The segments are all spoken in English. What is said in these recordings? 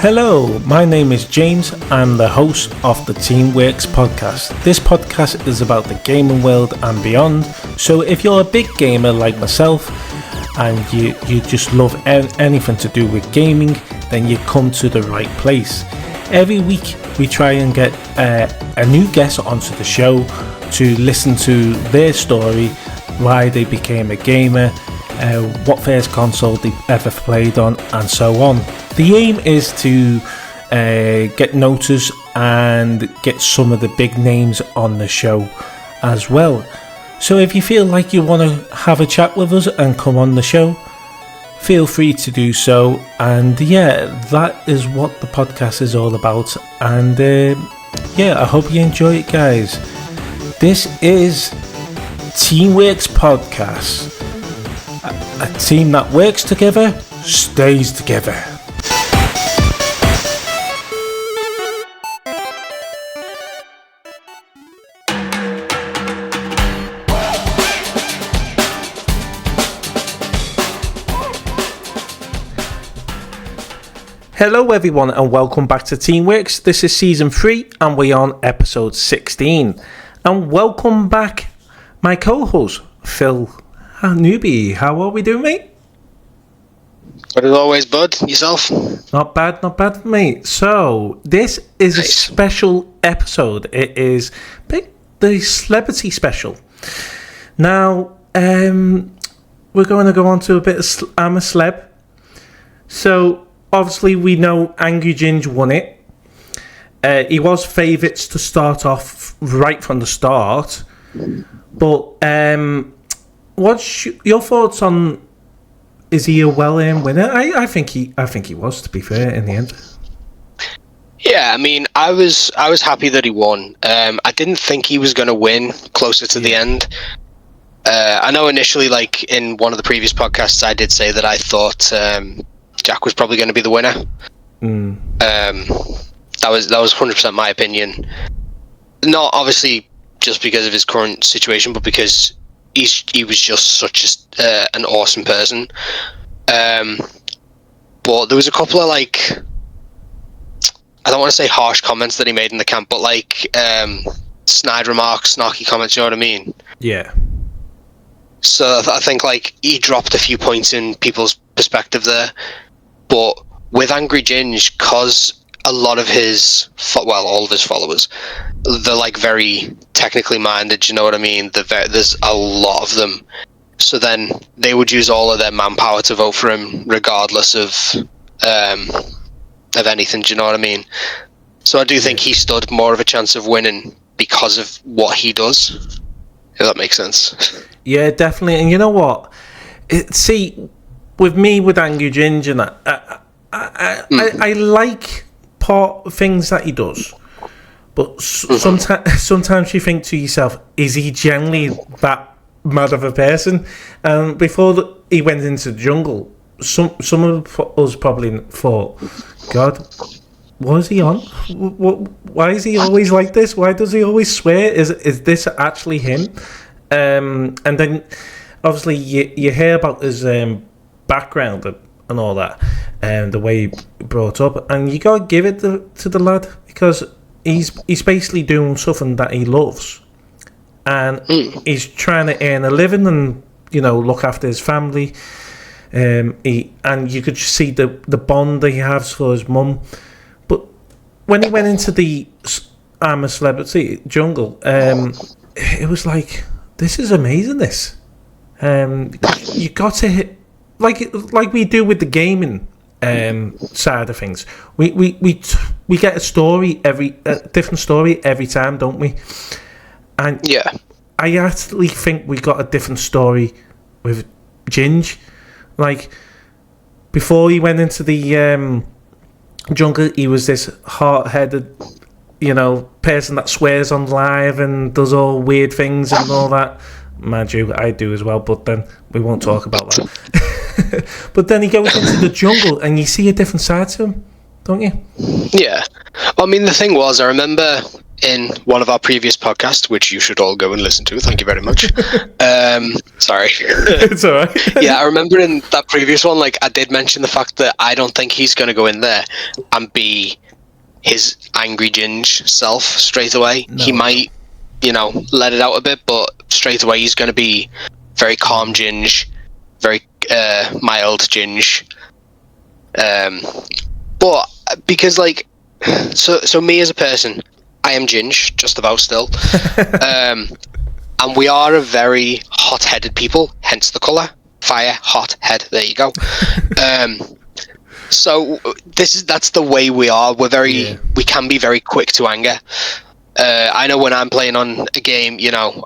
Hello, my name is James. I'm the host of the Teamworks podcast. This podcast is about the gaming world and beyond. So if you're a big gamer like myself and you just love anything to do with gaming, then you come to the right place. Every week we try and get a new guest onto the show to listen to their story, why they became a gamer, what first console they ever played on, and so on. The aim is to get noticed and get some of the big names on the show as well. So if you feel like you want to have a chat with us and come on the show, feel free to do so. And yeah, that is what the podcast is all about. And I hope you enjoy it, guys. This is Teamworks Podcast. A team that works together stays together. Hello everyone and welcome back to Teamworks. This is season 3 and we're on episode 16. And welcome back my co-host Phill and Newby. How are we doing, mate? Good as always, bud. Yourself? Not bad, mate. So this is nice. A special episode. It is the celebrity special. Now we're going to go on to a bit of I'm a Celeb. So obviously, we know Angry Ginge won it. He was favourites to start off right from the start. But what's your thoughts on? Is he a well-earned winner? I think he was, to be fair, in the end. Yeah, I mean, I was happy that he won. I didn't think he was going to win closer to the end. I know initially, like in one of the previous podcasts, I did say that I thought Jack was probably going to be the winner. That was 100% my opinion. Not obviously just because of his current situation, but because he was just such an awesome person. But there was a couple of I don't want to say harsh comments that he made in the camp, but snide remarks, snarky comments. You know what I mean? Yeah. So I think he dropped a few points in people's perspective there. But with Angry Ginge, because a lot of all of his followers, they're very technically minded, you know what I mean? There's a lot of them. So then they would use all of their manpower to vote for him, regardless of anything, do you know what I mean? So I do think he stood more of a chance of winning because of what he does, if that makes sense. Yeah, definitely. And you know what? With me, with Angry Ginge and that, I like things that he does, but sometimes you think to yourself, is he generally that mad of a person? Before he went into the jungle, some of us probably thought, God, what is he on? Why is he always like this? Why does he always swear? Is this actually him? And then obviously you hear about his background and all that, and the way he brought up, and you gotta give it to the lad, because he's basically doing something that he loves, and he's trying to earn a living and look after his family. And you could just see the bond that he has for his mum. But when he went into the I'm a Celebrity jungle, it was like, this is amazing. This you got to hit. Like we do with the gaming side of things, we get a different story every time, don't we? And yeah, I actually think we got a different story with Ginge. Before he went into the jungle, he was this hard-headed, person that swears on live and does all weird things and all that. Mind you, I do as well, but then we won't talk about that. But then he goes into the jungle and you see a different side to him, don't you? Yeah. I mean, the thing was, I remember in one of our previous podcasts, which you should all go and listen to. Thank you very much. Sorry. It's all right. Yeah, I remember in that previous one, like, I did mention the fact that I don't think he's going to go in there and be his Angry Ginge self straight away. No. He might, let it out a bit, but straight away he's going to be very calm Ginge, very mild Ginge. But because, like, so me as a person, I am Ginge, just about still. And we are a very hot-headed people, hence the colour. Fire, hot, head, there you go. So that's the way we are. We can be very quick to anger. I know when I'm playing on a game,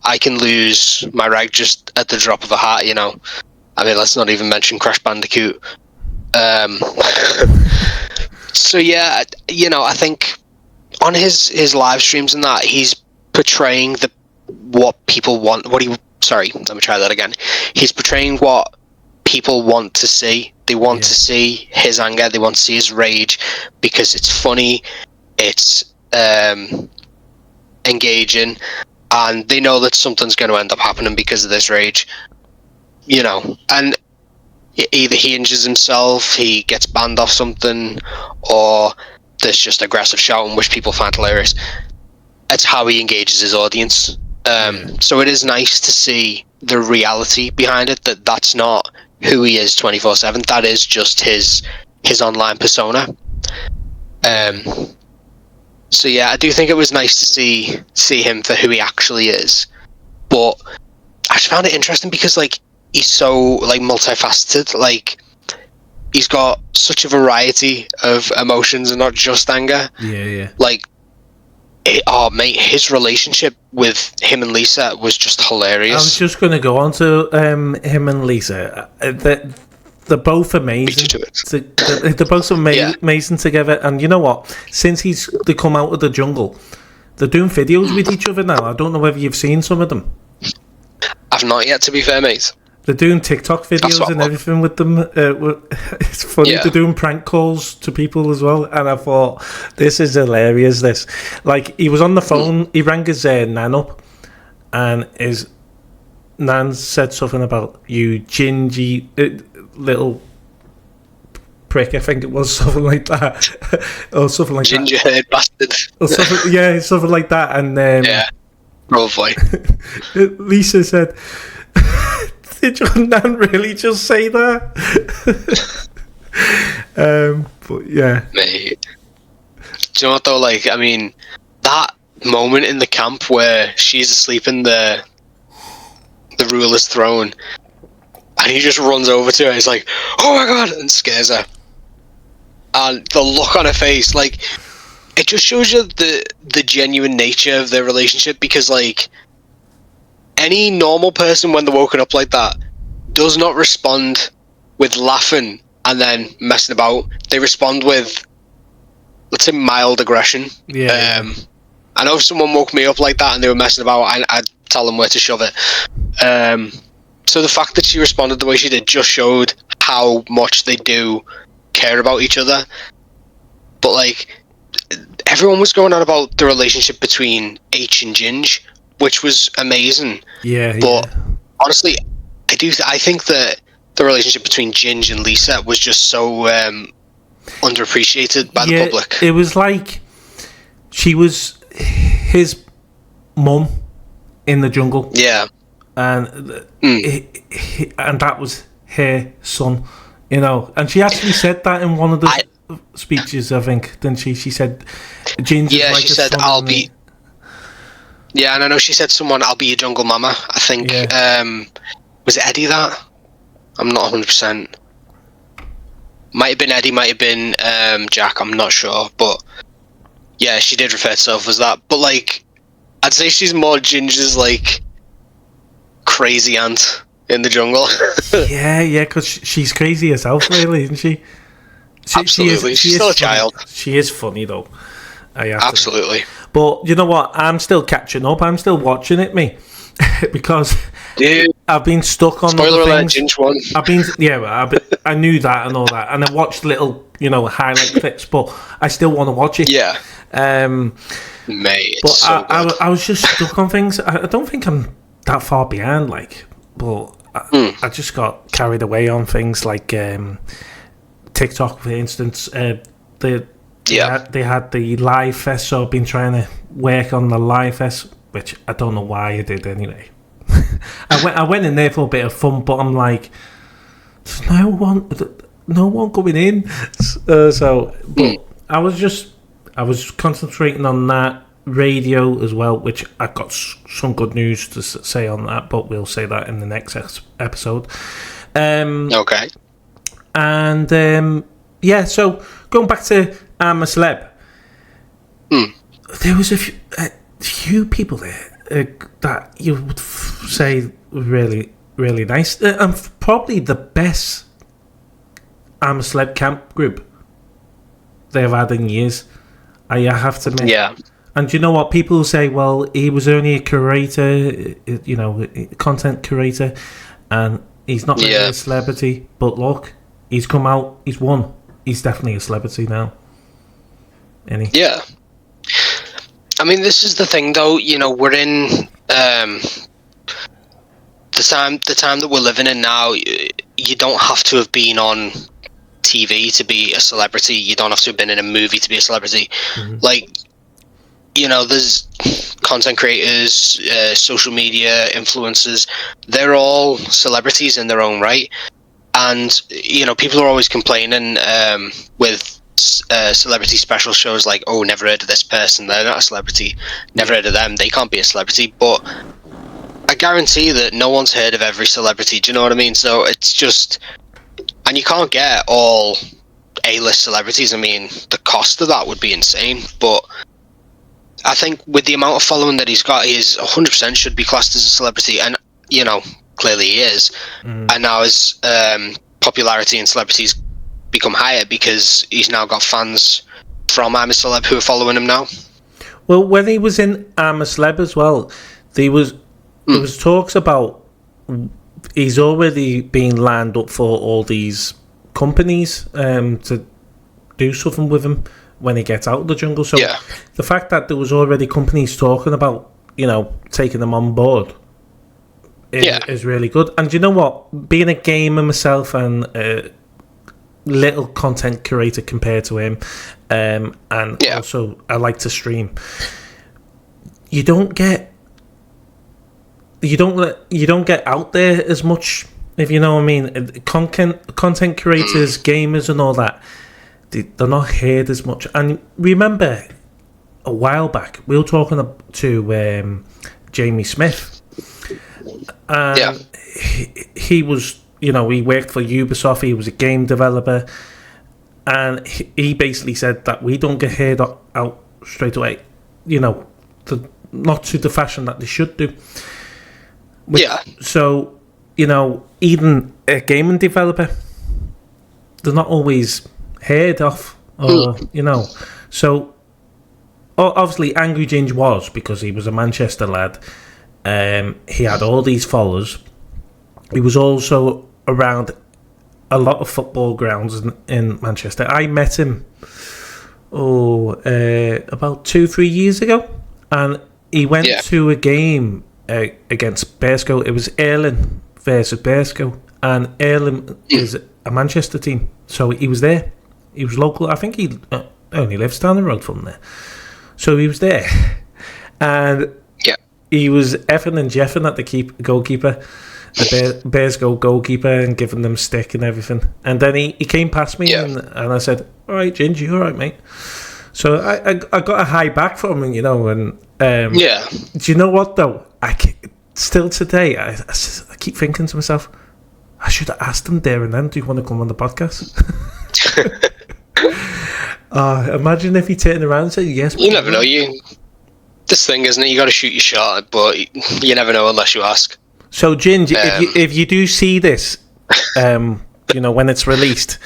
I can lose my rag just at the drop of a hat, I mean, let's not even mention Crash Bandicoot. So yeah, I think on his live streams and that, he's portraying what people want. Sorry, let me try that again. He's portraying what people want to see. They want to see his anger. They want to see his rage because it's funny. It's engaging, and they know that something's going to end up happening because of this rage. And either he injures himself, he gets banned off something, or there's just aggressive shouting, which people find hilarious. It's how he engages his audience. So it is nice to see the reality behind it, that's not who he is 24/7. That is just his online persona. So yeah, I do think it was nice to see him for who he actually is. But I just found it interesting because, like, he's so, like, multifaceted. Like, he's got such a variety of emotions and not just anger. Yeah. Like, mate, his relationship with him and Lisa was just hilarious. I was just going to go on to him and Lisa. They're both amazing. They're both amazing together. And you know what? Since they come out of the jungle, they're doing videos with each other now. I don't know whether you've seen some of them. I've not yet, to be fair, mate. They're doing TikTok videos and everything with them. It's funny. They're doing prank calls to people as well. And I thought, this is hilarious, this. Like, he was on the phone. He rang his nan up. And his nan said something about, you gingy little prick, I think it was, something like that. Or something like Ginger haired bastard. Or something, something like that. And probably. Lisa said, did your nan really just say that? But yeah. Mate. Do you know what though? Like, I mean, that moment in the camp where she's asleep in the ruler's throne, and he just runs over to her. He's like, "Oh my god!" and scares her. And the look on her face, like, it just shows you the genuine nature of their relationship. Because, like, any normal person, when they're woken up like that, does not respond with laughing and then messing about. They respond with, let's say, mild aggression. Yeah. I know if someone woke me up like that and they were messing about, I'd tell them where to shove it. So the fact that she responded the way she did just showed how much they do care about each other. But, like, everyone was going on about the relationship between H and Ginge, which was amazing. Yeah. But honestly, I think that the relationship between Ginge and Lisa was just so underappreciated by the public. It was like she was his mum in the jungle. Yeah. And and that was her son, And she actually said that in one of the speeches, I think, didn't she? She said, Ginge is like she said, I'll be... Yeah, and I know she said I'll be your jungle mama. I think, was it Eddie that? I'm not 100%. Might have been Eddie, might have been Jack, I'm not sure. But, yeah, she did refer to herself as that. But, like, I'd say she's more Ginger's, like, crazy aunt in the jungle. yeah, because she's crazy herself, really, isn't she? Absolutely. She's still a child. She is funny, though. Absolutely. But you know what? I'm still catching up. I'm still watching it, me. Because I've been stuck on spoiler other alert, things. Ginge one. I knew that and all that. And I watched little, highlight clips, but I still want to watch it. Yeah. Mate, but it's so good. I was just stuck on things. I don't think I'm that far behind, like, but I just got carried away on things like TikTok, for instance. They had the live fest, so I've been trying to work on the live fest, which I don't know why I did anyway. I went in there for a bit of fun, but I'm like, there's no one coming in. But I was concentrating on that radio as well, which I got some good news to say on that, but we'll say that in the next episode. Okay. And yeah, so going back to I'm a Celeb, there was a few people there that you would say were really, really nice, and probably the best I'm a Celeb camp group they've had in years. I have to admit. Yeah. And you know what? People say, well, he was only a curator, content curator, and he's not really a celebrity. But look, he's come out, he's won. He's definitely a celebrity now. Isn't he? Yeah. I mean, this is the thing, though. We're in the time that we're living in now. You don't have to have been on TV to be a celebrity. You don't have to have been in a movie to be a celebrity. Like, there's content creators, social media influencers. They're all celebrities in their own right. And, people are always complaining with celebrity special shows like, oh, never heard of this person. They're not a celebrity. Never heard of them. They can't be a celebrity. But I guarantee that no one's heard of every celebrity. Do you know what I mean? So it's just... And you can't get all A-list celebrities. I mean, the cost of that would be insane. But I think with the amount of following that he's got, he is 100% should be classed as a celebrity. And, clearly he is. And now his popularity and celebrities become higher because he's now got fans from I'm a Celeb who are following him now. Well, when he was in I'm a Celeb as well, there was talks about he's already been lined up for all these companies to do something with him when he gets out of the jungle. So the fact that there was already companies talking about, taking him on board is really good. And you know what? Being a gamer myself and a little content curator compared to him, and also I like to stream. You don't get out there as much, if you know what I mean. Content creators, gamers, and all that. They're not heard as much. And remember, a while back we were talking to Jamie Smith. He was, he worked for Ubisoft. He was a game developer, and he basically said that we don't get heard out straight away. Not to the fashion that they should do. So, even a gaming developer, they're not always heard of, or So, obviously, Angry Ginge was, because he was a Manchester lad. He had all these followers. He was also around a lot of football grounds in Manchester. I met him about 2-3 years ago, and he went to a game against Bearscough. It was Erling versus Bearscough, and Erling is a Manchester team, so he was there. He was local. I think he only lives down the road from there, so he was there, and he was effing and jeffing at the goalkeeper, the Bearscough goalkeeper, and giving them stick and everything. And then he came past me, and I said, "All right, Ginge, you all right, mate?" So I got a high back from him, and do you know what though? Still today, I keep thinking to myself, I should have asked him there and then, do you want to come on the podcast? Imagine if he turned around and said yes. You never know. This thing, isn't it? You got to shoot your shot, but you never know unless you ask. So, Ginge, if you do see this, when it's released,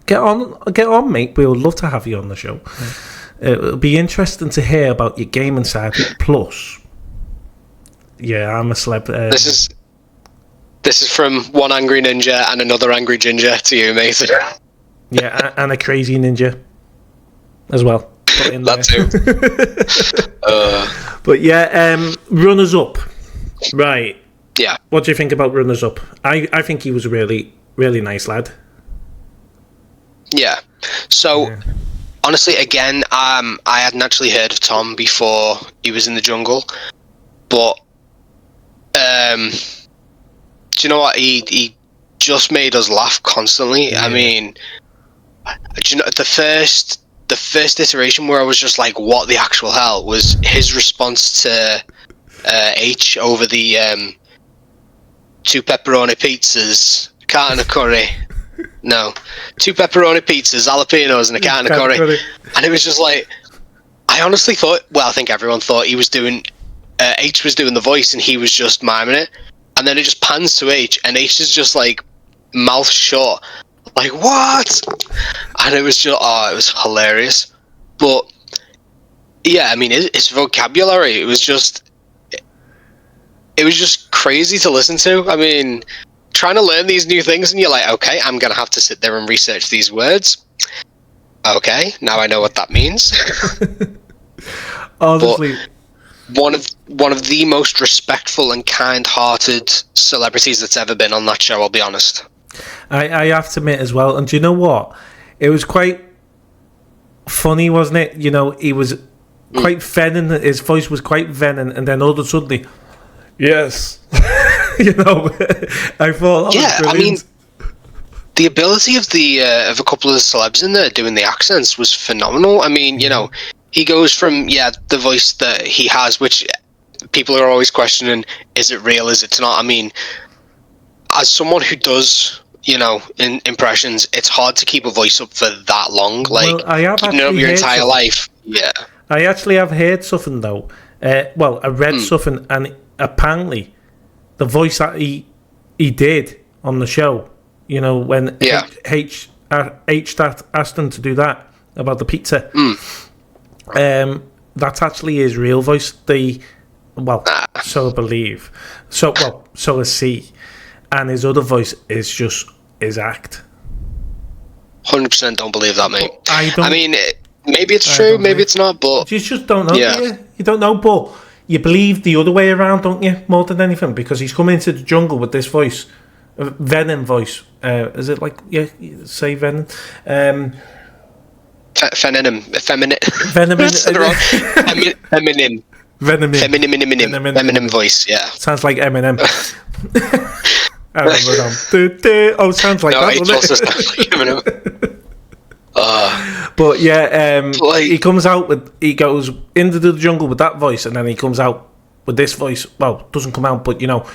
get on, mate. We would love to have you on the show. It'll be interesting to hear about your gaming side. Plus, I'm a celeb. This is from one angry ninja and another angry ginger to you, mate. And a crazy ninja as well. put in That there. But yeah, runners up. Right. Yeah. What do you think about runners up? I think he was a really, really nice lad. Yeah. So, honestly, again, I hadn't actually heard of Tom before he was in the jungle, but do you know what? He just made us laugh constantly. Yeah. I mean, do you know the first iteration where I was just like, "What the actual hell?" was his response to H over the 2 pepperoni pizzas, carton of curry. No, 2 pepperoni pizzas, jalapenos, and a carton of curry. And it was just like, I honestly thought, well, I think everyone thought he was doing, H was doing the voice and he was just miming it. And then it just pans to H, and H is just like, mouth shut, like, what? And it was just, it was hilarious. But, yeah, I mean, his vocabulary, it was just crazy to listen to. I mean, trying to learn these new things, and you're like, okay, I'm going to have to sit there and research these words. Okay, now I know what that means. Honestly. But one of the most respectful and kind-hearted celebrities that's ever been on that show, I'll be honest. I have to admit as well, and do you know what? It was quite funny, wasn't it? You know, he was quite venom, his voice was quite venom, and then all of a sudden, yes. You know, I thought, yeah, I mean, the ability of a couple of the celebs in there doing the accents was phenomenal. I mean, you know, he goes from the voice that he has, which people are always questioning: is it real? Is it not? I mean, as someone who does, you know, in impressions, it's hard to keep a voice up for that long. Like, well, I have keeping it up your entire life. Yeah, I actually have heard something though. Well, I read something, and apparently, the voice that he did on the show, you know, when H asked him to do that about the pizza, that's actually his real voice. So I believe. So I see. And his other voice is just his act. 100% don't believe that, mate. I mean, maybe it's true, maybe it's not, but you just don't know. Yeah. You don't know, but you believe the other way around, don't you? More than anything, because he's come into the jungle with this voice, venom voice. Is it like say venom? Feminine. Feminine voice. Yeah. Sounds like Eminem. I remember that. Oh, sounds like that, doesn't it? Eminem. But he comes out he goes into the jungle with that voice, and then he comes out with this voice. Well, doesn't come out, but you know,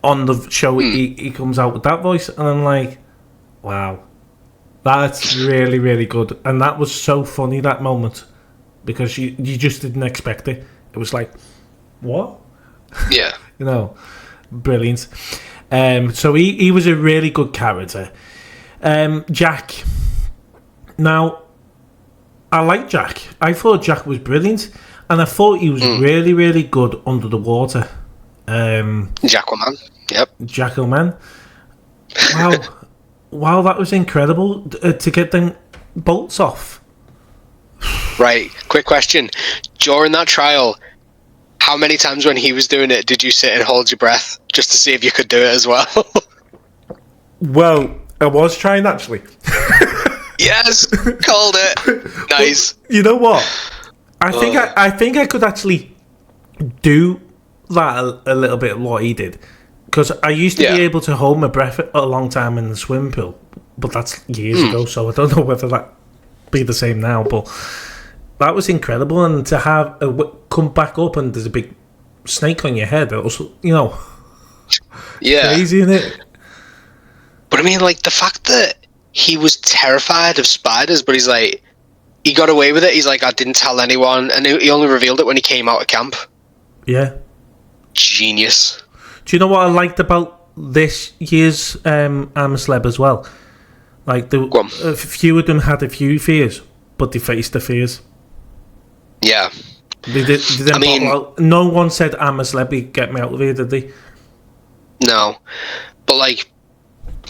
on the show he comes out with that voice, and I'm like, wow, that's really, really good. And that was so funny, that moment, because you just didn't expect it. It was like, what? Yeah. You know, brilliant. So he was a really good character. Jack. Now, I like Jack. I thought Jack was brilliant, and I thought he was really, really good under the water. Jackalman. Yep. Jackalman. Wow, that was incredible to get them bolts off. Right. Quick question. During that trial, how many times when he was doing it did you sit and hold your breath just to see if you could do it as well? Well, I was trying, actually. Yes, called it. Nice. But you know what? I think I could actually do that a little bit of what he did, because I used to be able to hold my breath a long time in the swimming pool, but that's years ago, so I don't know whether that be the same now. But that was incredible, and to have come back up and there's a big snake on your head, also, you know, crazy, isn't it? But I mean, like, the fact that he was terrified of spiders, but he's like, he got away with it. He's like, I didn't tell anyone, and he only revealed it when he came out of camp. Yeah. Genius. Do you know what I liked about this year's I'm a Celeb as well? Like, a few of them had a few fears, but they faced the fears. Yeah. They didn't no one said, I'm a Celeb, get me out of here, did they? No. But, like,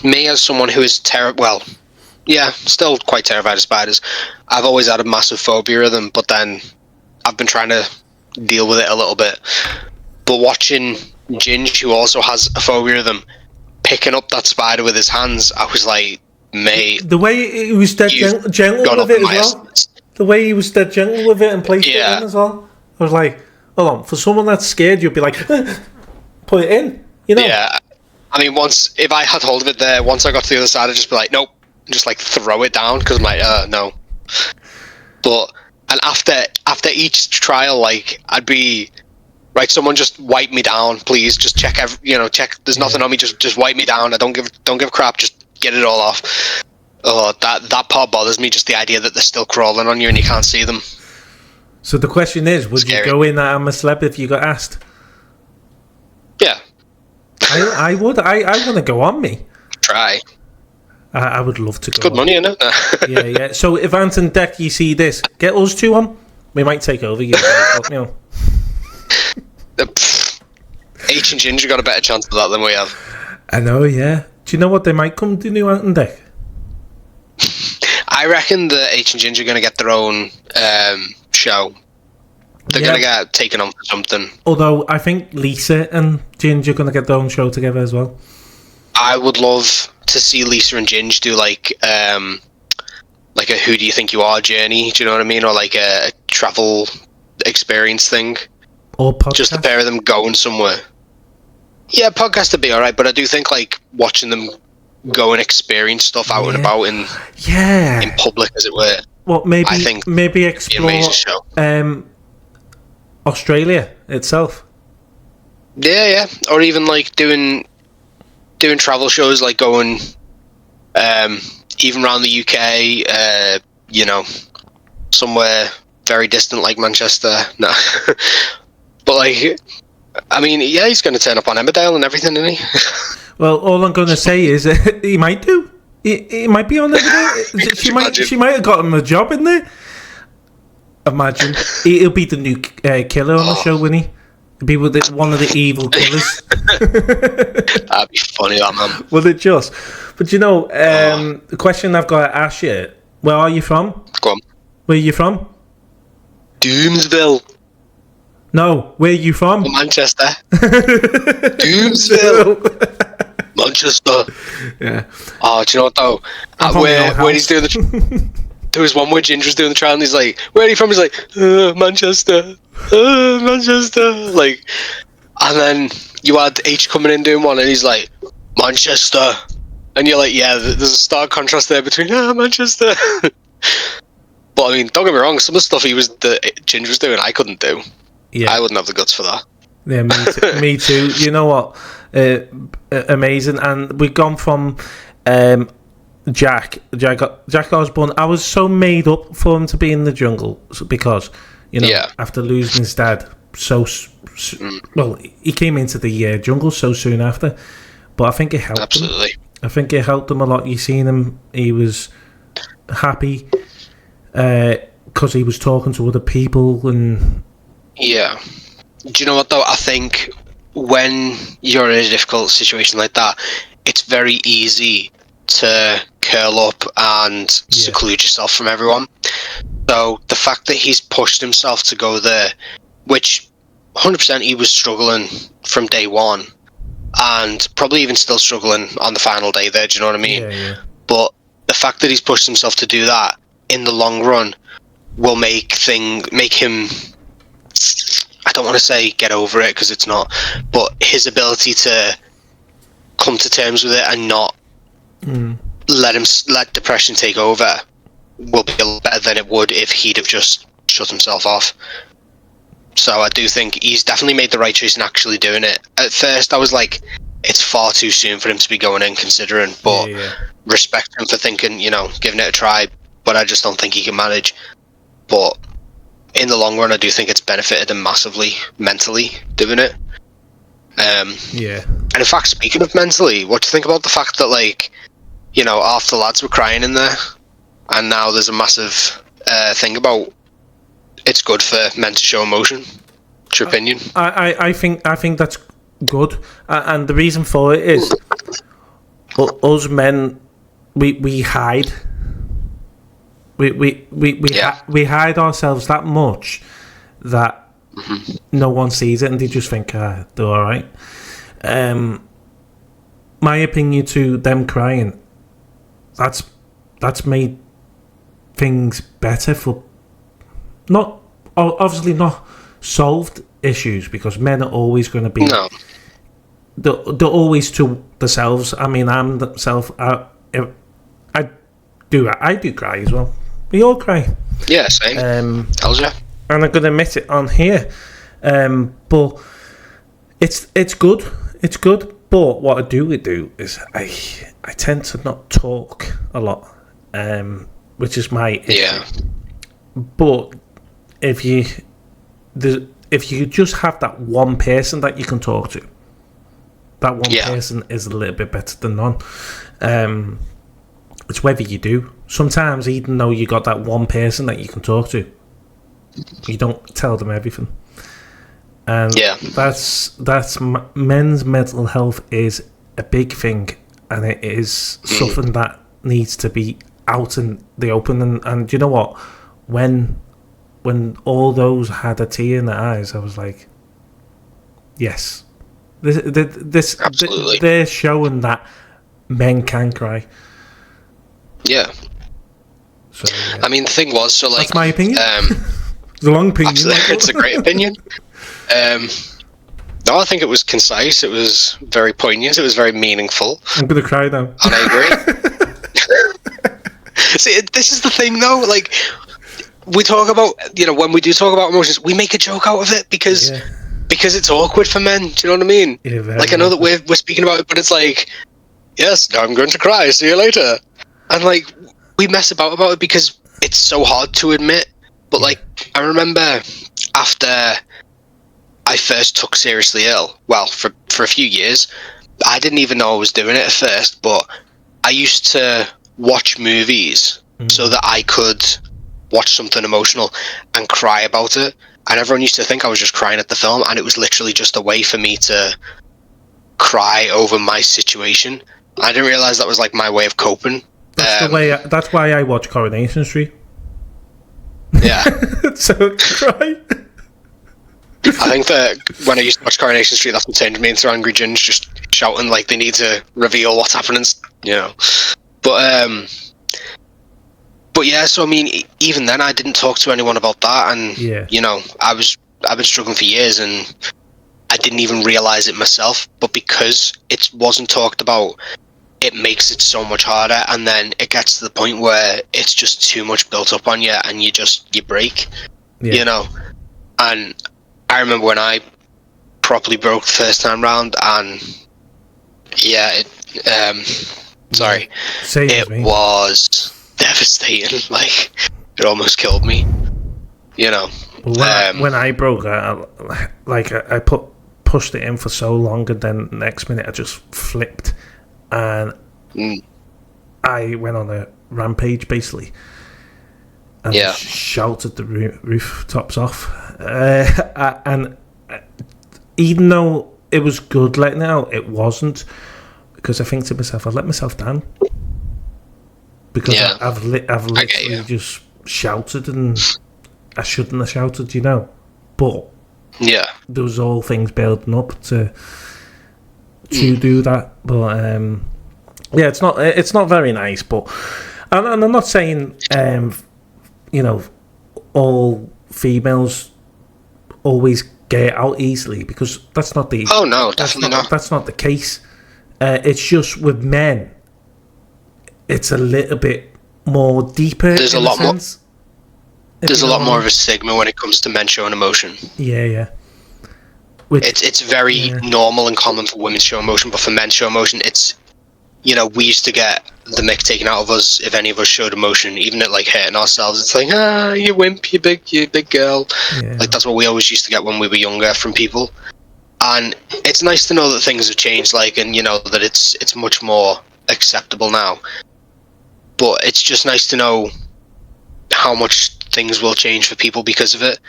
me as someone who is Yeah, still quite terrified of spiders. I've always had a massive phobia of them, but then I've been trying to deal with it a little bit. But watching Ginge, who also has a phobia of them, picking up that spider with his hands, I was like, mate. The way he was dead gentle with it as well. The way he was dead gentle with it and placed it in as well. I was like, hold on, for someone that's scared, you'd be like, put it in, you know? Yeah. I mean, if I had hold of it there, once I got to the other side, I'd just be like, nope. And just like throw it down, because I'm like, no. But, and after each trial, like, I'd be, right, someone just wipe me down, please. Just check, check, there's nothing on me, just wipe me down. I don't give a crap, just get it all off. Oh, that part bothers me, just the idea that they're still crawling on you and you can't see them. So the question is, would you go in at I'm a Celeb if you got asked? Yeah. I would. I want to go on me. Try. I would love to go. It's good money, isn't it? Yeah. So if Ant and Deck, you see this, get us two on. We might take over you. You know. H and Ginger got a better chance of that than we have. I know, yeah. Do you know what they might come to New Ant and Deck? I reckon the H and Ginger are going to get their own show. They're going to get taken on for something. Although I think Lisa and Ginger are going to get their own show together as well. I would love to see Lisa and Ginge do like a Who Do You Think You Are journey, do you know what I mean? Or like a travel experience thing. Or podcast. Just the pair of them going somewhere. Yeah, podcast would be alright, but I do think like watching them go and experience stuff out and about in public, as it were. Well, maybe explore an amazing show. Australia itself. Yeah. Or even like doing travel shows, like going even around the UK, somewhere very distant like Manchester. No. But like, I mean, yeah, he's going to turn up on Emmerdale and everything, isn't he? Well, all I'm going to say is he might do. He might be on Emmerdale. She might have got him a job in there. Imagine. He'll be the new killer on the show, wouldn't he? He'll be with one of the evil killers. That'd be funny, that man. Well, it just. But you know, the question I've got to ask you: where are you from? Go on. Where are you from? Doomsville. No, where are you from? Manchester. Doomsville. Manchester. Yeah. Oh, do you know what though? When he's doing the there was one where Ginger's doing the trial and he's like, "Where are you from?" He's like, "Manchester, Manchester." Like, and then you had H coming in doing one and he's like, "Manchester," and you're like, "Yeah, there's a stark contrast there between Manchester." But I mean, don't get me wrong, some of the stuff Ginger was doing, I couldn't do. Yeah. I wouldn't have the guts for that. Yeah, me too. You know what? Amazing. And we've gone from Jack Osborne. I was so made up for him to be in the jungle because, after losing his dad, well, he came into the jungle so soon after. But I think it helped Absolutely. him. I think it helped him a lot. You seen him, he was happy because he was talking to other people and... Yeah. Do you know what though? I think when you're in a difficult situation like that, it's very easy to curl up and seclude yourself from everyone. So the fact that he's pushed himself to go there, which 100% he was struggling from day one, and probably even still struggling on the final day there, do you know what I mean? Yeah. But the fact that he's pushed himself to do that in the long run will make him, I don't want to say get over it because it's not, but his ability to come to terms with it and not let depression take over will be a lot better than it would if he'd have just shut himself off. So I do think he's definitely made the right choice in actually doing it. At first I was like, it's far too soon for him to be going in considering, but respect him for thinking, giving it a try, but I just don't think he can manage. But in the long run, I do think it's benefited him massively mentally doing it. And in fact, speaking of mentally, what do you think about the fact that, like, half the lads were crying in there, and now there's a massive thing about it's good for men to show emotion? What's your opinion? I think that's good, and the reason for it is us men we hide We hide ourselves that much that no one sees it, and they just think, they're all right. My opinion to them crying, that's made things better for obviously not solved issues, because men are always going to be they're always to themselves. I mean, I'm myself. I do cry as well. We all cry. Yeah, same. Tells you. And I'm gonna admit it on here. But it's good. It's good. But what I do is I tend to not talk a lot, which is my issue. Yeah. But if you just have that one person that you can talk to, that one person is a little bit better than none. It's whether you do. Sometimes, even though you got that one person that you can talk to, you don't tell them everything. And that's men's mental health is a big thing, and it is something that needs to be out in the open. And you know what? When all those had a tear in their eyes, I was like, yes, this absolutely. They're showing that men can cry. Yeah. So, I mean, the thing was, so like, that's my opinion. It's a long opinion. It's a great opinion. No, I think it was concise. It was very poignant. It was very meaningful. I'm gonna cry now. And I agree. See, this is the thing, though. Like, we talk about, when we do talk about emotions, we make a joke out of it because it's awkward for men. Do you know what I mean? Yeah, like, I know that we're speaking about it, but it's like, yes, now I'm going to cry. See you later. And like, we mess about it because it's so hard to admit. But like, I remember after I first took seriously ill, well, for a few years, I didn't even know I was doing it at first, but I used to watch movies so that I could watch something emotional and cry about it. And everyone used to think I was just crying at the film, and it was literally just a way for me to cry over my situation. I didn't realize that was like my way of coping. That's why I watch Coronation Street. Yeah. So cry. I think that when I used to watch Coronation Street, that's what turned me into Angry Ginge, just shouting like they need to reveal what's happening, But yeah, so I mean, even then I didn't talk to anyone about that, and I've been struggling for years, and I didn't even realize it myself. But because it wasn't talked about, it makes it so much harder, and then it gets to the point where it's just too much built up on you, and you break, And I remember when I properly broke the first time round, and it was devastating. Like, it almost killed me. When I broke, I pushed it in for so long, and then the next minute I just flipped. And I went on a rampage, basically, and shouted the rooftops off. And even though it was good letting it out, it wasn't, because I think to myself, I let myself down. Because I've literally just shouted, and I shouldn't have shouted, But there was all things building up to do that, but it's not very nice. But and I'm not saying all females always get out easily, because that's not the definitely not. That's not the case. It's just with men, it's a little bit more deeper. There's a lot more. There's a lot more of a stigma when it comes to men showing emotion. Yeah. It's very normal and common for women to show emotion, but for men to show emotion, it's, we used to get the mick taken out of us if any of us showed emotion, even at like hurting ourselves. It's like, you wimp, you big girl. Yeah. Like, that's what we always used to get when we were younger from people. And it's nice to know that things have changed, like, and that it's much more acceptable now. But it's just nice to know how much things will change for people because of it,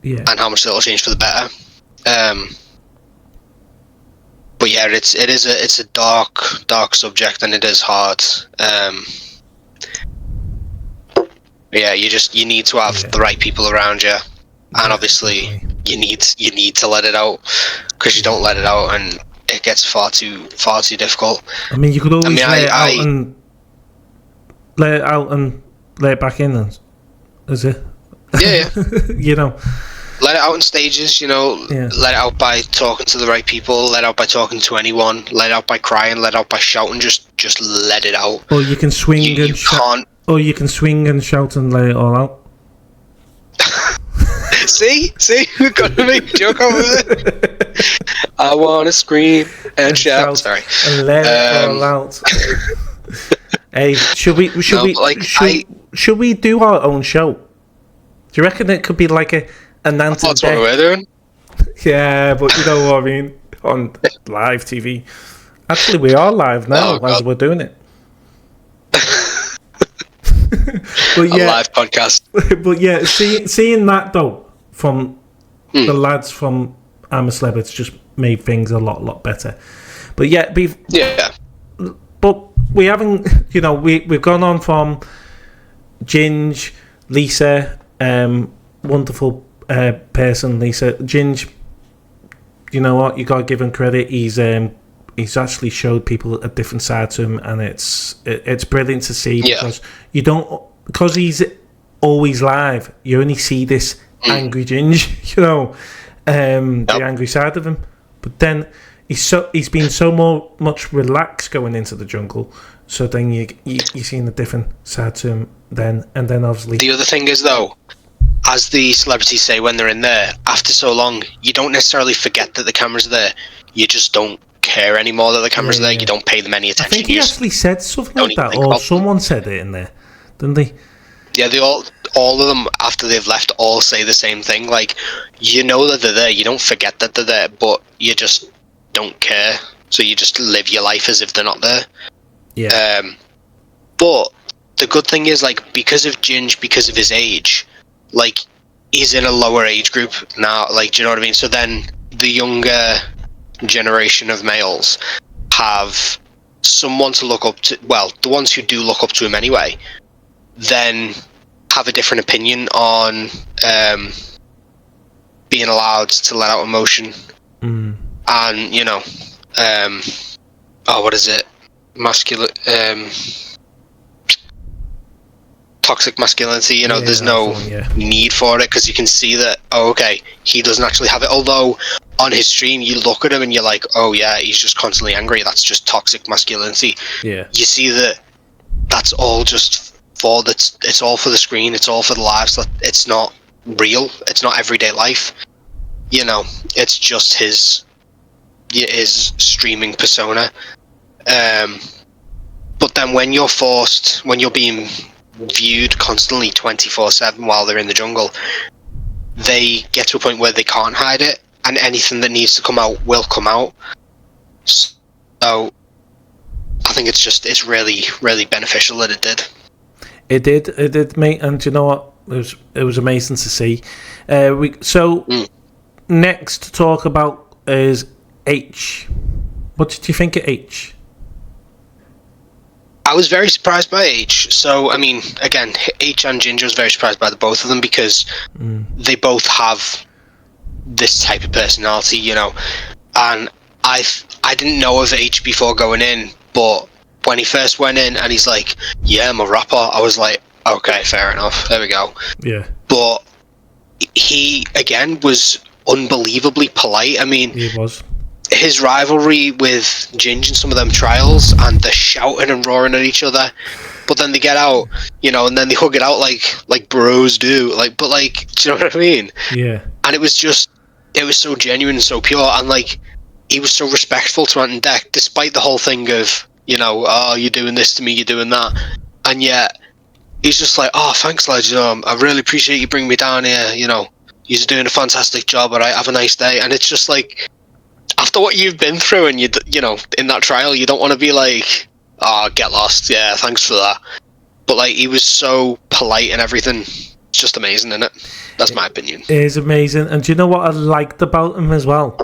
and how much it'll change for the better. But yeah, it's a dark subject, and it is hard. Yeah, you need to have the right people around you, and obviously definitely. you need to let it out, because you don't let it out and it gets far too difficult. I mean, you could I mean, always let it out and let it back in. Is it? yeah, You know. let it out in stages. Yeah. Let it out by talking to the right people. Let it out by talking to anyone. Let it out by crying. Let it out by shouting. Just let it out. Or you can swing You can't. Or you can swing and shout and let it all out. See, we've got to make a joke over it. I want to scream and shout. Sorry. And let it all out. Hey, should we do our own show? Do you reckon it could be like an answer? That's what we're doing. Yeah, but you know what I mean? On live TV. Actually, we are live now as we're doing it. But yeah, a live podcast. But yeah, seeing that though from the lads from I'm a Celeb, it's just made things a lot better. But yeah, but we haven't, we've gone on from Ginge, Lisa, wonderful person, Lisa. Ginge, you know what? You gotta give him credit. He's actually showed people a different side to him, and it's brilliant to see because he's always live. You only see this angry Ginge, the angry side of him. But then he's been so much relaxed going into the jungle. So then you seen a different side to him then, and then obviously the other thing is though, as the celebrities say when they're in there, after so long, you don't necessarily forget that the camera's there. You just don't care anymore that the camera's there. You don't pay them any attention. I think he actually said something like that, or someone said it in there, didn't they? Yeah, they all of them after they've left all say the same thing. Like, that they're there. You don't forget that they're there, but you just don't care. So you just live your life as if they're not there. Yeah. But the good thing is, like, because of Ginge, because of his age, like, he's in a lower age group now. Like, do you know what I mean? So then the younger generation of males have someone to look up to. Well, the ones who do look up to him anyway, then have a different opinion on being allowed to let out emotion. And what is it, toxic masculinity. There's no need for it, because you can see that he doesn't actually have it. Although on his stream you look at him and you're like, oh yeah, he's just constantly angry. That's just toxic masculinity. You see that that's all just it's all for the screen. It's all for the lives. It's not real. It's not everyday life. It's just his streaming persona. But then when you're being viewed constantly 24/7 while they're in the jungle, they get to a point where they can't hide it, and anything that needs to come out will come out. So I think it's really, really beneficial that it did. It did, mate. And you know what? It was amazing to see. Next to talk about is H. What did you think of H? I was very surprised by H. So, I mean, again, H and Ginger was very surprised by the both of them, because they both have this type of personality, And I didn't know of H before going in, but when he first went in and he's like, yeah, I'm a rapper, I was like, okay, fair enough, there we go. Yeah. But he, again, was unbelievably polite. I mean, he was. His rivalry with Ginge in some of them trials, and the shouting and roaring at each other, but then they get out, and then they hug it out like bros do. Do you know what I mean? Yeah. And it was so genuine and so pure, and he was so respectful to Ant and Dec, despite the whole thing of, oh, you're doing this to me, you're doing that, and yet he's just like, oh, thanks, lads, I really appreciate you bringing me down here, you're doing a fantastic job, alright, have a nice day. And it's just like, after what you've been through, and in that trial, you don't want to be like, oh, get lost, yeah, thanks for that. But he was so polite and everything. It's just amazing, isn't it? That's my opinion. It is amazing. And do you know what I liked about him as well?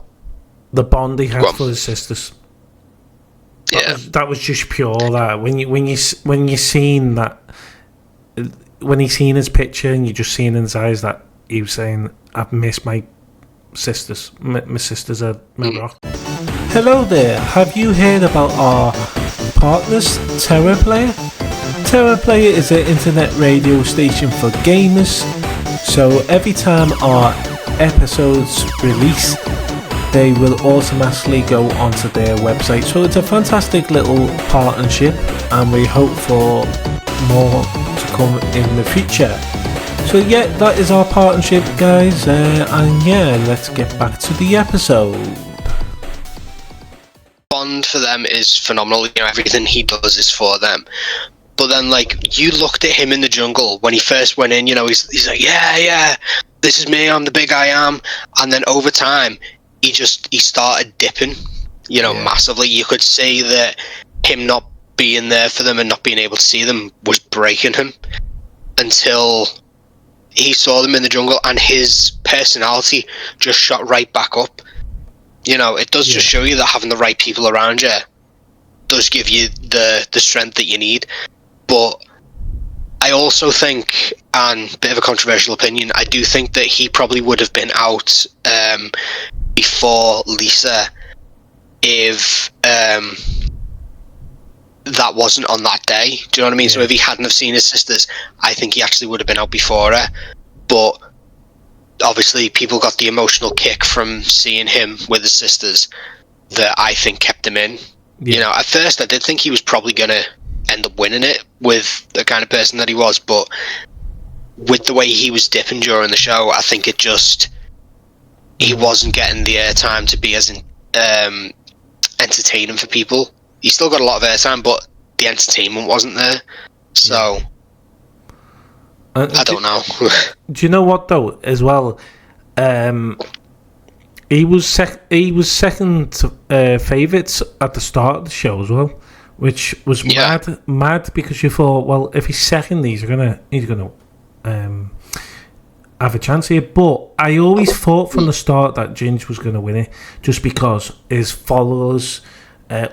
The bond he had for his sisters. That was just pure. That when you seen that, when he seen his picture, and you just seen in his eyes that he was saying, "I've missed my sisters. My sisters are my rock." Hello there. Have you heard about our partners, Terror Player? Terror Player is an internet radio station for gamers. So every time our episodes release, they will automatically go onto their website. So it's a fantastic little partnership, and we hope for more to come in the future. So yeah, that is our partnership, guys, and yeah, let's get back to the episode. Bond for them is phenomenal. You know, everything he does is for them. But then, like, you looked at him in the jungle when he first went in. You know, he's like, yeah, this is me. I'm the big I am. And then over time, he started dipping. You know, massively. You could see that him not being there for them and not being able to see them was breaking him until he saw them in the jungle, and his personality just shot right back up. You know, it does just show you that having the right people around you does give you the strength that you need. But I also think, and a bit of a controversial opinion, I do think that he probably would have been out before Lisa if that wasn't on that day. Do you know what I mean? So if he hadn't have seen his sisters, I think he actually would have been out before her. But obviously people got the emotional kick from seeing him with his sisters that I think kept him in. You know, at first I did think he was probably going to end up winning it with the kind of person that he was, but with the way he was dipping during the show, I think it just, he wasn't getting the airtime to be as entertaining for people. He still got a lot of airtime, but the entertainment wasn't there. So I don't know. Do you know what though? As well, he was second favourites at the start of the show as well, which was mad because you thought, well, if he's second, he's gonna have a chance here. But I always thought from the start that Ginge was gonna win it, just because his followers.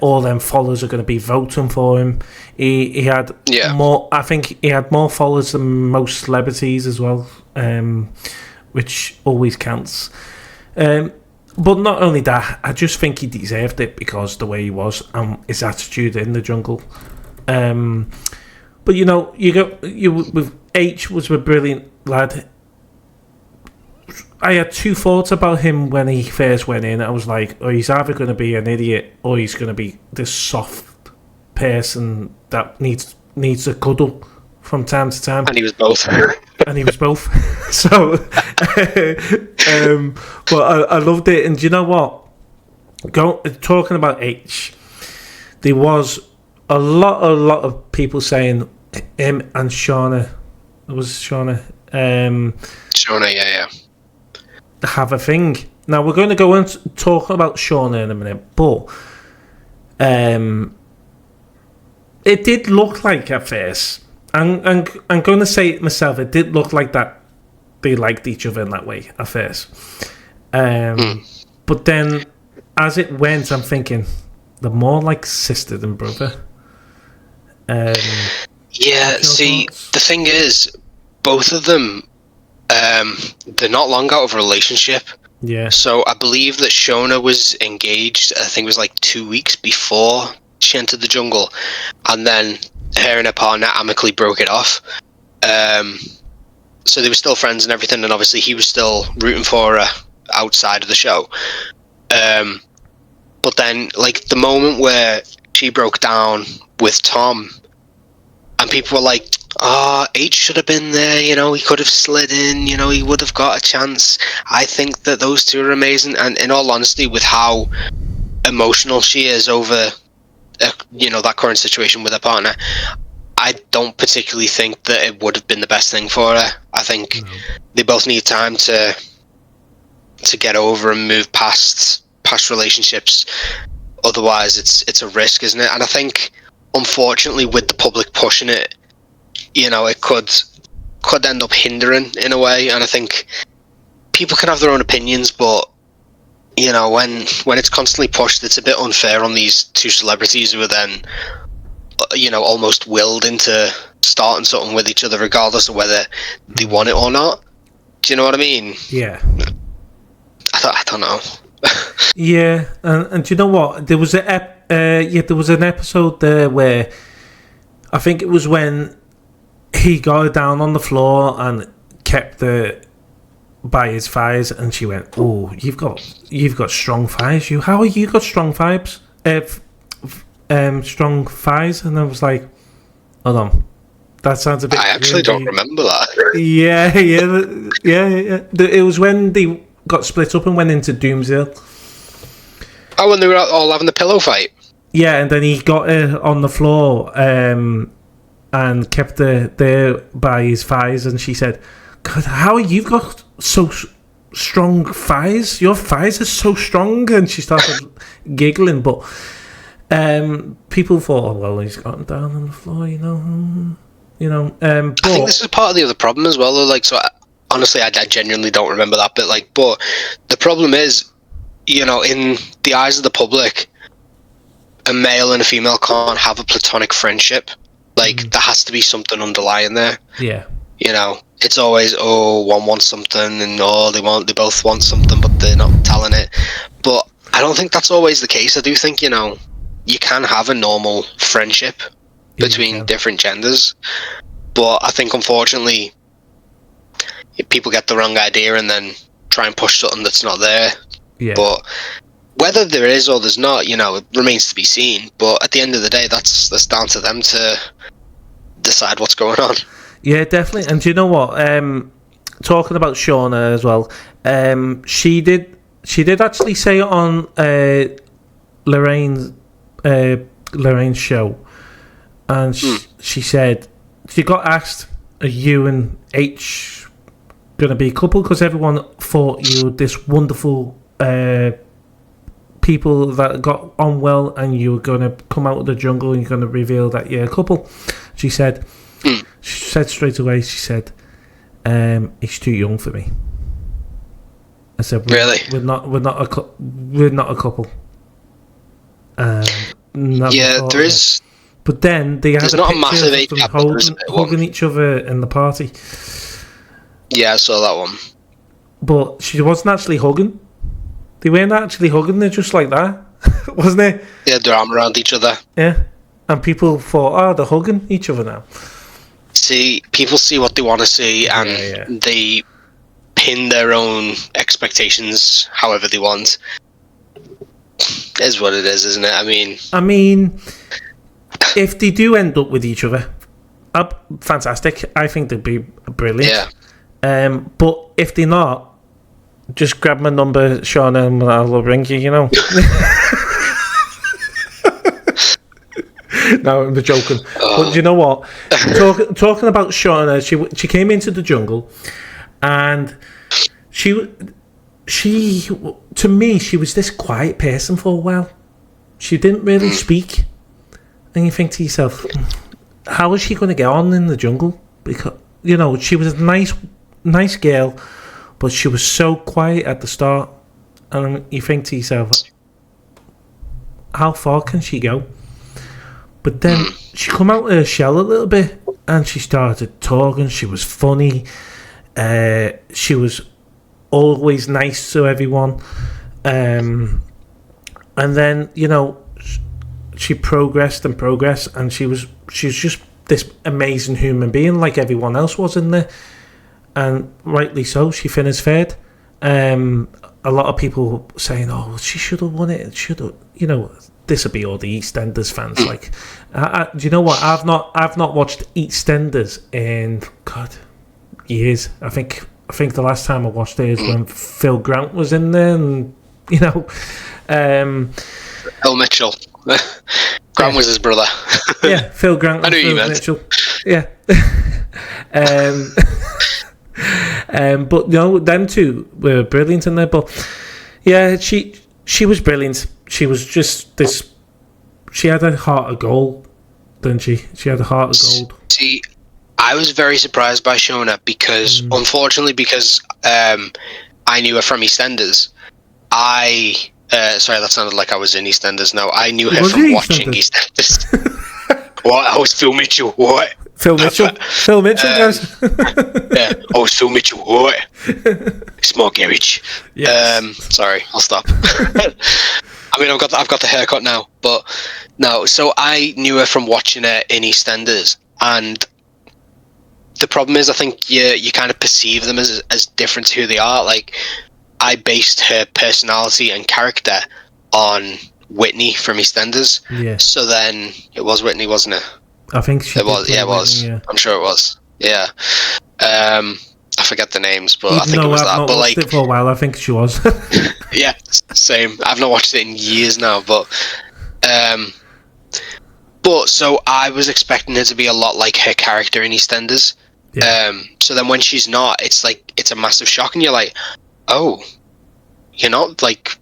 All them followers are going to be voting for him. He had more. I think he had more followers than most celebrities as well, which always counts. But not only that, I just think he deserved it because the way he was and his attitude in the jungle. But you know, you with H was a brilliant lad. I had two thoughts about him when he first went in. I was like, oh, he's either going to be an idiot or he's going to be this soft person that needs a cuddle from time to time. And he was both. So, but I loved it. And do you know what? Talking about H, there was a lot of people saying him and Shauna. It was Shauna. Shauna, yeah. Have a thing. Now we're going to go and talk about Shauna in a minute, but it did look like at first. I'm going to say it myself. It did look like that they liked each other in that way at first. But then, as it went, I'm thinking they're more like sister than brother. See, the thing is, both of them. They're not long out of a relationship. Yeah. So I believe that Shona was engaged, I think it was like 2 weeks before she entered the jungle. And then her and her partner amicably broke it off. So they were still friends and everything, and obviously he was still rooting for her outside of the show. But then, like, the moment where she broke down with Tom, and people were like, H should have been there, you know, he could have slid in, you know, he would have got a chance. I think that those two are amazing, and in all honesty, with how emotional she is over, you know, that current situation with her partner, I don't particularly think that it would have been the best thing for her. I think they both need time to get over and move past relationships. Otherwise, it's a risk, isn't it? And I think, unfortunately, with the public pushing it, you know, it could end up hindering in a way. And I think people can have their own opinions, but you know, when it's constantly pushed, it's a bit unfair on these two celebrities who are then, you know, almost willed into starting something with each other, regardless of whether they want it or not. Do you know what I mean? Yeah. I don't know. Yeah, and do you know what? There was there was an episode there where I think it was when he got her down on the floor and kept her by his thighs, and she went, "Oh, you've got strong thighs. How are you got strong thighs? Strong thighs?" And I was like, "Hold on, that sounds a bit." I actually don't remember that. Yeah. It was when they got split up and went into Doomsdale. Oh, when they were all having the pillow fight. Yeah, and then he got her on the floor and kept her there by his thighs, and she said, "God, how you've got so strong thighs? Your thighs are so strong." And she started giggling, but people thought, "Oh, well, he's gotten down on the floor, you know." But I think this is part of the other problem as well, though. Like, so honestly, I genuinely don't remember that bit. Like, but the problem is, in the eyes of the public, a male and a female can't have a platonic friendship. Like, there has to be something underlying there. Yeah. It's always, one wants something, and they both want something, but they're not telling it. But I don't think that's always the case. I do think, you can have a normal friendship between different genders. But I think, unfortunately, people get the wrong idea and then try and push something that's not there. Yeah. But whether there is or there's not, it remains to be seen. But at the end of the day, that's down to them to decide what's going on. Yeah, definitely. And do you know what? Talking about Shauna as well, she did actually say on Lorraine's show, and she said, she got asked, "Are you and H going to be a couple?" Because everyone thought you were this wonderful people that got on well, and you were going to come out of the jungle and you're going to reveal that you're a couple. She said straight away, she said, "It's too young for me." I said, "Really? We're not a couple." There is. But then they had a picture of them hugging each other in the party. Yeah, I saw that one. But she wasn't actually hugging. They weren't actually hugging. They're just like that, wasn't it? Yeah, their arm around each other. Yeah, and people thought, they're hugging each other now. See, people see what they want to see, and they pin their own expectations however they want. Is what it is, isn't it? I mean, if they do end up with each other, fantastic. I think they'd be brilliant. Yeah. But if they're not, just grab my number, Shauna, and I'll ring you. No, I'm joking. But you know what? Talking about Shauna, she came into the jungle, and she to me, she was this quiet person for a while. She didn't really speak, and you think to yourself, how is she going to get on in the jungle? Because she was a nice girl, but she was so quiet at the start, and you think to yourself, how far can she go? But then she come out of her shell a little bit, and she started talking. She was funny. She was always nice to everyone. And then, she progressed, and she was just this amazing human being like everyone else was in there. And rightly so, she finished third. A lot of people saying, she should have won it. This would be all the EastEnders fans. Like, do you know what? I've not watched EastEnders in years. I think the last time I watched it is when Phill Grant was in there, and Phil Mitchell. Grant was his brother. Yeah, Phill Grant. I knew you meant. Mitchell. Yeah. But them two were brilliant in there. But yeah, she was brilliant. She was just this. She had a heart of gold, didn't she? She had a heart of gold. See, I was very surprised by Shona because, unfortunately, I knew her from EastEnders. Sorry, that sounded like I was in EastEnders. No, I knew her from watching EastEnders. What? I was Phil Mitchell. What? Phill Mitchell. Phill Mitchell, guys. Yeah. Oh, it's Phill Mitchell. Oh, small garage. Yes. Sorry, I'll stop. I mean, I've got the haircut now, but no. So I knew her from watching her in EastEnders, and the problem is, I think you kind of perceive them as different to who they are. Like, I based her personality and character on Whitney from EastEnders. Yeah. So then it was Whitney, wasn't it? I think she It was. Yeah, it was. Whitney, yeah. I'm sure it was. Yeah. I forget the names, but I think No, it was I've that. not But watched like, it for a while. I think she was. yeah, same. I've not watched it in years now, but so I was expecting her to be a lot like her character in EastEnders. Yeah. So then when she's not, it's like it's a massive shock, and you're like, oh, you're not like,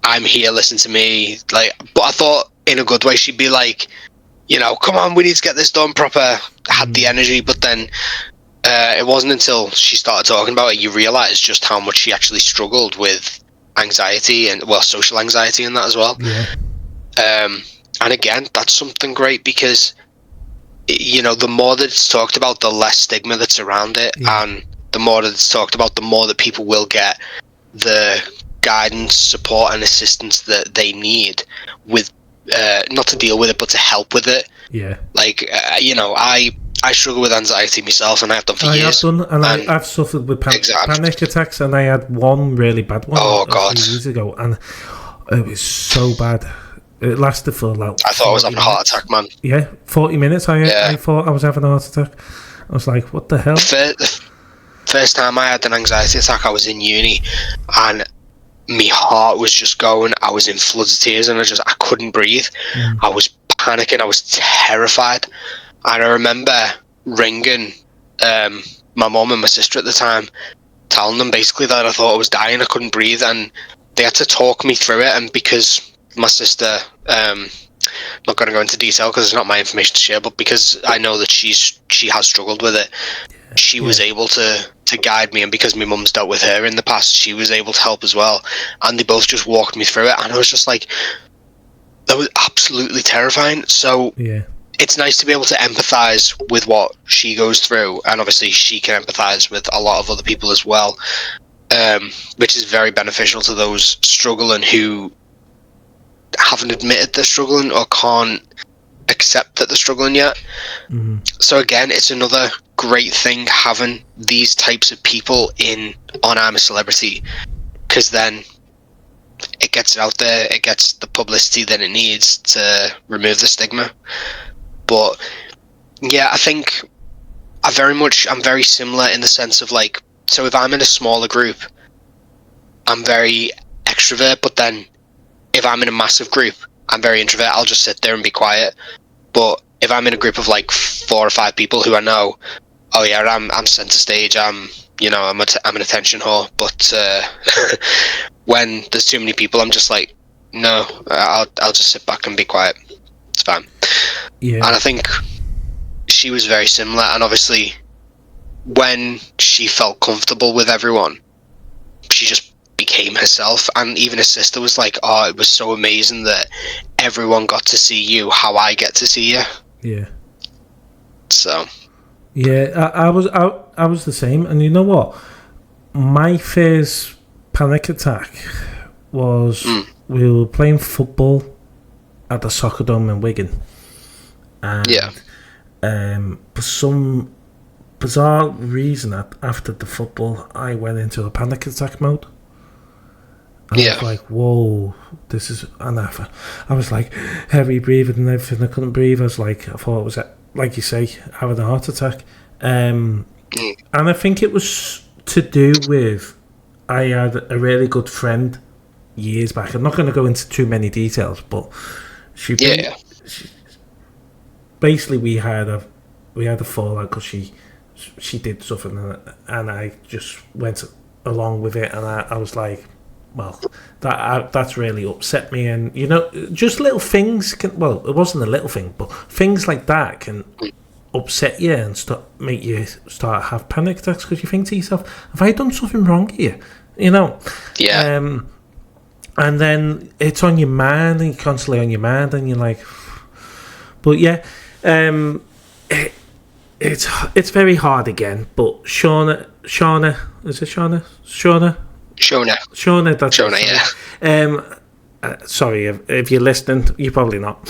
I'm here, listen to me. Like, but I thought in a good way she'd be like, come on, we need to get this done proper. Had the energy, but then it wasn't until she started talking about it you realise just how much she actually struggled with anxiety and social anxiety and that as well. Yeah. And again, that's something great because the more that it's talked about, the less stigma that's around it, and the more that it's talked about, the more that people will get the guidance, support, and assistance that they need with not to deal with it, but to help with it. Yeah. Like I struggle with anxiety myself, and I have done for years. I've suffered with panic attacks, and I had one really bad one a few years ago, and it was so bad. It lasted for like. I thought I was having a heart attack, man. Yeah, 40 minutes. I thought I was having a heart attack. I was like, "What the hell?" The first time I had an anxiety attack, I was in uni, and my heart was just going. I was in floods of tears, and I couldn't breathe. I was panicking. I was terrified. And I remember ringing my mum and my sister at the time, telling them basically that I thought I was dying, I couldn't breathe, and they had to talk me through it. And because my sister, not going to go into detail because it's not my information to share, but because I know that she has struggled with it, she was able to guide me, and because my mum's dealt with her in the past, she was able to help as well. And they both just walked me through it, and I was just like, that was absolutely terrifying. So it's nice to be able to empathize with what she goes through, and obviously she can empathize with a lot of other people as well, which is very beneficial to those struggling who haven't admitted they're struggling or can't accept that they're struggling yet. So again, it's another great thing having these types of people on I'm a Celebrity, because then it gets it out there, it gets the publicity that it needs to remove the stigma. But yeah, I think I'm very similar in the sense of like, so if I'm in a smaller group, I'm very extrovert, but then if I'm in a massive group, I'm very introvert. I'll just sit there and be quiet. But if I'm in a group of like 4 or 5 people who I know, oh yeah, I'm center stage, I'm an attention whore. But when there's too many people, I'm just like, no, I'll just sit back and be quiet. It's fine. Yeah. And I think she was very similar, and obviously when she felt comfortable with everyone, she just became herself. And even her sister was like, oh, it was so amazing that everyone got to see you how I get to see you. Yeah. So yeah, I was the same. And you know what, my first panic attack was we were playing football at the soccer dome in Wigan, and for some bizarre reason after the football I went into a panic attack mode. I was like, whoa, this is... And I was like, heavy breathing and everything. I couldn't breathe. I thought it was, like you say, having a heart attack. And I think it was to do with... I had a really good friend years back. I'm not going to go into too many details, but she basically we had a fallout because she did something, and I just went along with it, and I was like, well, that's really upset me. And just little things can, well, it wasn't a little thing, but things like that can upset you and make you start have panic attacks, because you think to yourself, have I done something wrong here? And then it's on your mind, and you're constantly on your mind, and you're like, but yeah, it's very hard again. But Shauna, is it Shauna? Shona, that's Shona, yeah. Sorry if you're listening, you're probably not.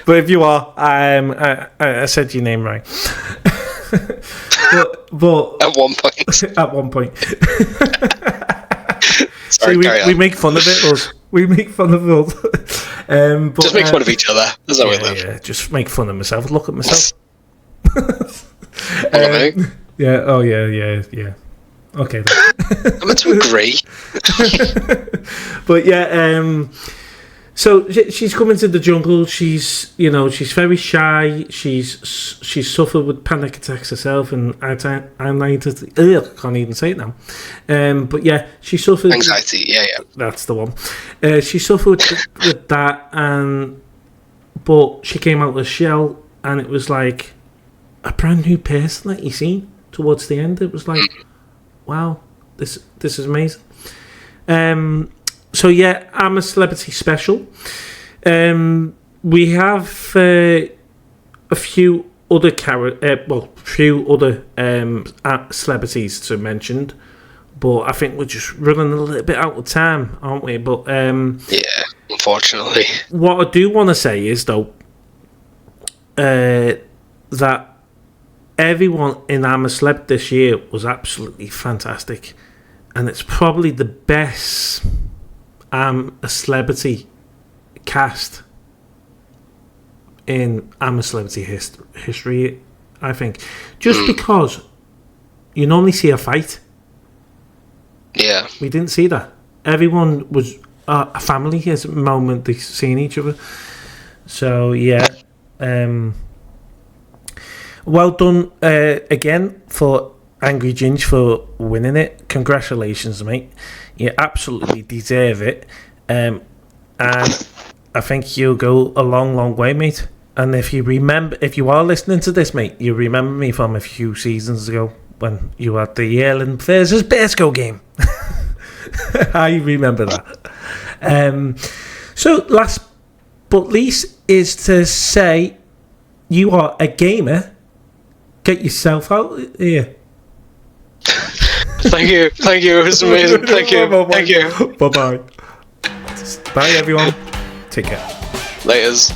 But if you are, I said your name right. but at one point. At one point. Sorry, See, we make fun of it, us. We make fun of us. But, just make fun of each other. That's how we live. Yeah, just make fun of myself. Look at myself. Yeah, oh yeah. Okay. I'm meant to agree. But yeah, so she's come into the jungle. She's very shy. She's suffered with panic attacks herself and anxiety. I can't even say it now. But yeah, she suffered anxiety. Yeah. That's the one. She suffered with that, but she came out of the shell, and it was like a brand new person that you see towards the end. It was like, wow, this is amazing. So yeah, I'm a Celebrity special. We have a few other celebrities to mention, but I think we're just running a little bit out of time, aren't we? But yeah, unfortunately. What I do want to say is though that everyone in I'm a Celeb this year was absolutely fantastic, and it's probably the best I'm a Celebrity cast in I'm a Celebrity history, I think. Just because you normally see a fight. Yeah. We didn't see that. Everyone was a family at the moment, they've seen each other. So, yeah. Well done again for Angry Ginge for winning it. Congratulations, mate. You absolutely deserve it. And I think you'll go a long, long way, mate. And if you are listening to this, mate, you remember me from a few seasons ago when you had the Ireland versus Bersco game. I remember that. So last but least is to say you are a gamer. Get yourself out here. Thank you. It was amazing. Thank you. Bye-bye. Bye, everyone. Take care. Laters.